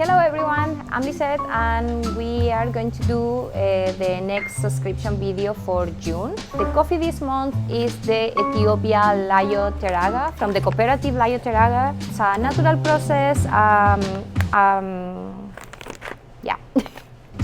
Hello everyone, I'm Lissette and we are going to do the next subscription video for June. The coffee this month is the Ethiopia Layo Teraga from the cooperative Layo Teraga. It's a natural process. Yeah.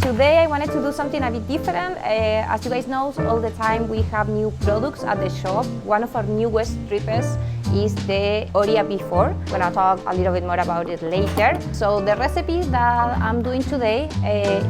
Today I wanted to do something a bit different. As you guys know, all the time we have new products at the shop. One of our newest drippers is the OREA P4. I'm gonna talk a little bit more about it later. So the recipe that I'm doing today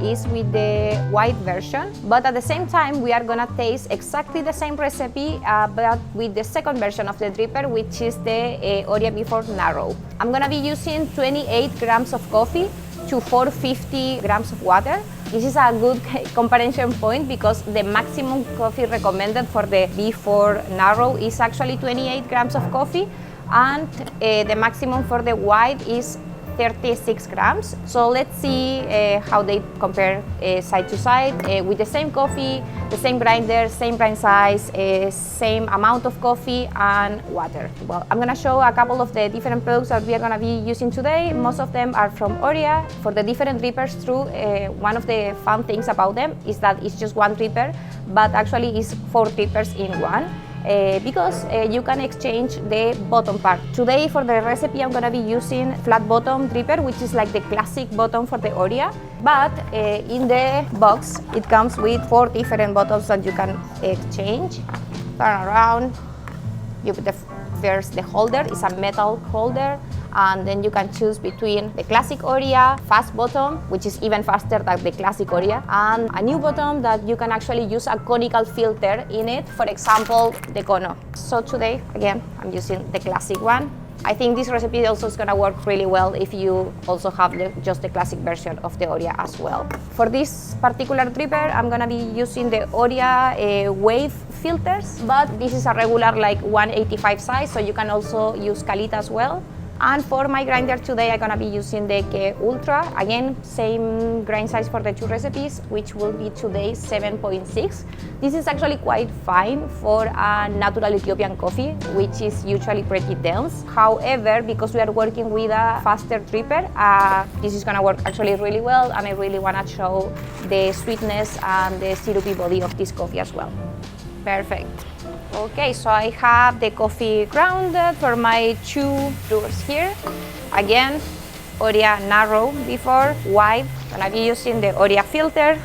is with the white version, but at the same time we are gonna taste exactly the same recipe but with the second version of the dripper, which is the OREA P4 narrow. I'm gonna be using 28 grams of coffee to 450 grams of water. This is a good comparison point because the maximum coffee recommended for the B4 narrow is actually 28 grams of coffee, and the maximum for the white is 36 grams. So let's see how they compare side to side with the same coffee, the same grinder, same grind size, same amount of coffee and water. Well, I'm gonna show a couple of the different products that we are gonna be using today. Most of them are from OREA. For the different drippers through, one of the fun things about them is that it's just one dripper, but actually it's 4 drippers in one. Because you can exchange the bottom part. Today for the recipe I'm gonna be using flat bottom dripper, which is like the classic bottom for the OREA, but in the box it comes with 4 different bottoms that you can exchange. Turn around, you put the holder is a metal holder, and then you can choose between the classic OREA fast bottom, which is even faster than the classic OREA, and a new bottom that you can actually use a conical filter in it, for example the Kono. So today again I'm using the classic one. I think this recipe also is going to work really well if you also have just the classic version of the OREA as well. For this particular dripper I'm going to be using the OREA wave filters, but this is a regular like 185 size, so you can also use Kalita as well. And for my grinder today, I'm gonna be using the Ke Ultra. Again, same grind size for the 2 recipes, which will be today 7.6. This is actually quite fine for a natural Ethiopian coffee, which is usually pretty dense. However, because we are working with a faster dripper, this is gonna work actually really well, and I really wanna show the sweetness and the syrupy body of this coffee as well. Perfect. Okay, so I have the coffee grounded for my 2 brewers here. Again, OREA narrow before, white. I'm gonna be using the OREA filter.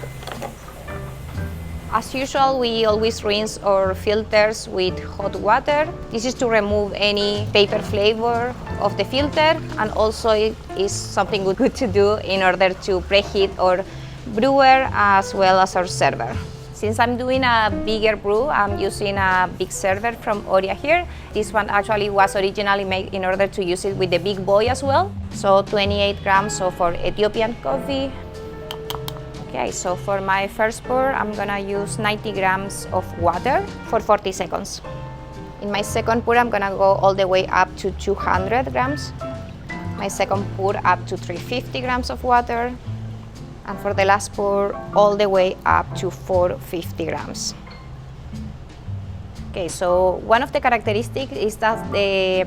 As usual, we always rinse our filters with hot water. This is to remove any paper flavor of the filter, and also it is something good to do in order to preheat our brewer as well as our server. Since I'm doing a bigger brew, I'm using a big server from OREA here. This one actually was originally made in order to use it with the big boy as well. So 28 grams for Ethiopian coffee. Okay, so for my first pour, I'm gonna use 90 grams of water for 40 seconds. In my second pour, I'm gonna go all the way up to 200 grams. My second pour up to 350 grams of water. And for the last pour, all the way up to 450 grams. Okay, so one of the characteristics is that the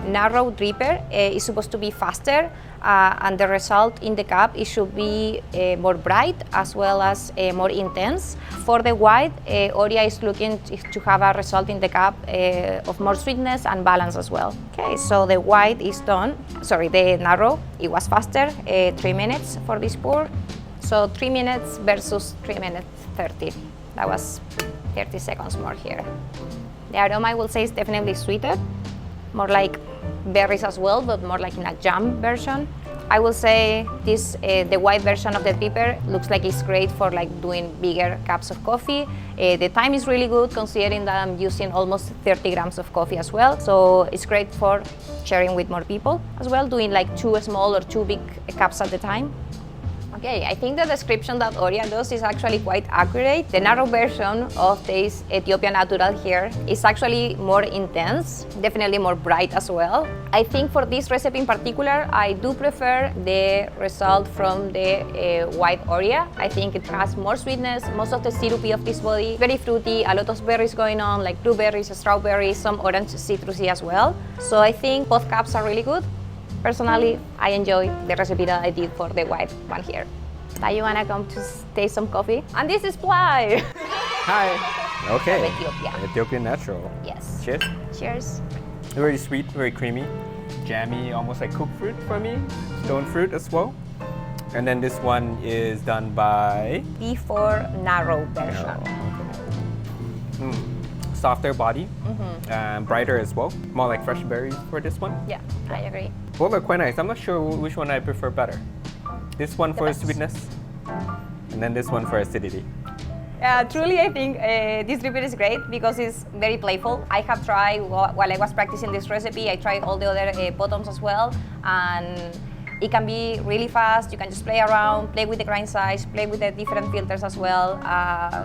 narrow dripper is supposed to be faster, and the result in the cup it should be more bright as well as more intense. For the white, OREA is looking to have a result in the cup of more sweetness and balance as well. Okay, so the white is done. Sorry, the narrow, it was faster, 3 minutes for this pour. So 3 minutes versus 3 minutes 30. That was 30 seconds more here. The aroma, I will say, is definitely sweeter, more like berries as well, but more like in a jam version. I will say this, the white version of the dripper looks like it's great for like doing bigger cups of coffee. The time is really good considering that I'm using almost 30 grams of coffee as well. So it's great for sharing with more people as well, doing like 2 small or 2 big cups at a time. Okay, I think the description that OREA does is actually quite accurate. The narrow version of this Ethiopian Natural here is actually more intense, definitely more bright as well. I think for this recipe in particular, I do prefer the result from the white OREA. I think it has more sweetness, most of the syrupy of this body, very fruity, a lot of berries going on, like blueberries, strawberries, some orange citrusy as well. So I think both cups are really good. Personally, I enjoy the recipe that I did for the white one here. Now you wanna come to taste some coffee? And this is Ply! Hi. Okay. From Ethiopia. Ethiopian natural. Yes. Cheers. Cheers. Very sweet, very creamy, jammy, almost like cooked fruit for me. Stone fruit as well. And then this one is done by Before narrow version. Softer body, and brighter as well. More like fresh berries for this one. Yeah, I agree. Both are quite nice. I'm not sure which one I prefer better. This one for best. sweetness, and then this one for acidity. Truly, I think this recipe is great because it's very playful. I have tried, while I was practicing this recipe, I tried all the other bottoms as well, and it can be really fast. You can just play around, play with the grind size, play with the different filters as well.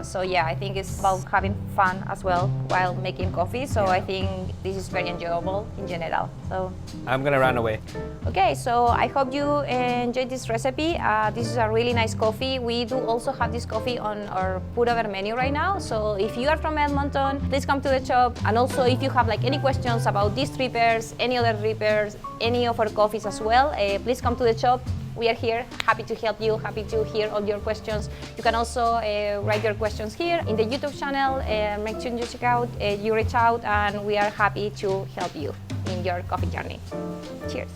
So yeah, I think it's about having fun as well while making coffee. So I think this is very enjoyable in general. So I'm gonna run away. okay, so I hope you enjoyed this recipe. This is a really nice coffee. We do also have this coffee on our put-over menu right now. So if you are from Edmonton, please come to the shop. And also if you have like any questions about these drippers, any other drippers, any of our coffees as well, please come to the shop. We are here, happy to help you, happy to hear all your questions. You can also write your questions here in the YouTube channel. Make sure you check out, you reach out, and we are happy to help you in your coffee journey. Cheers.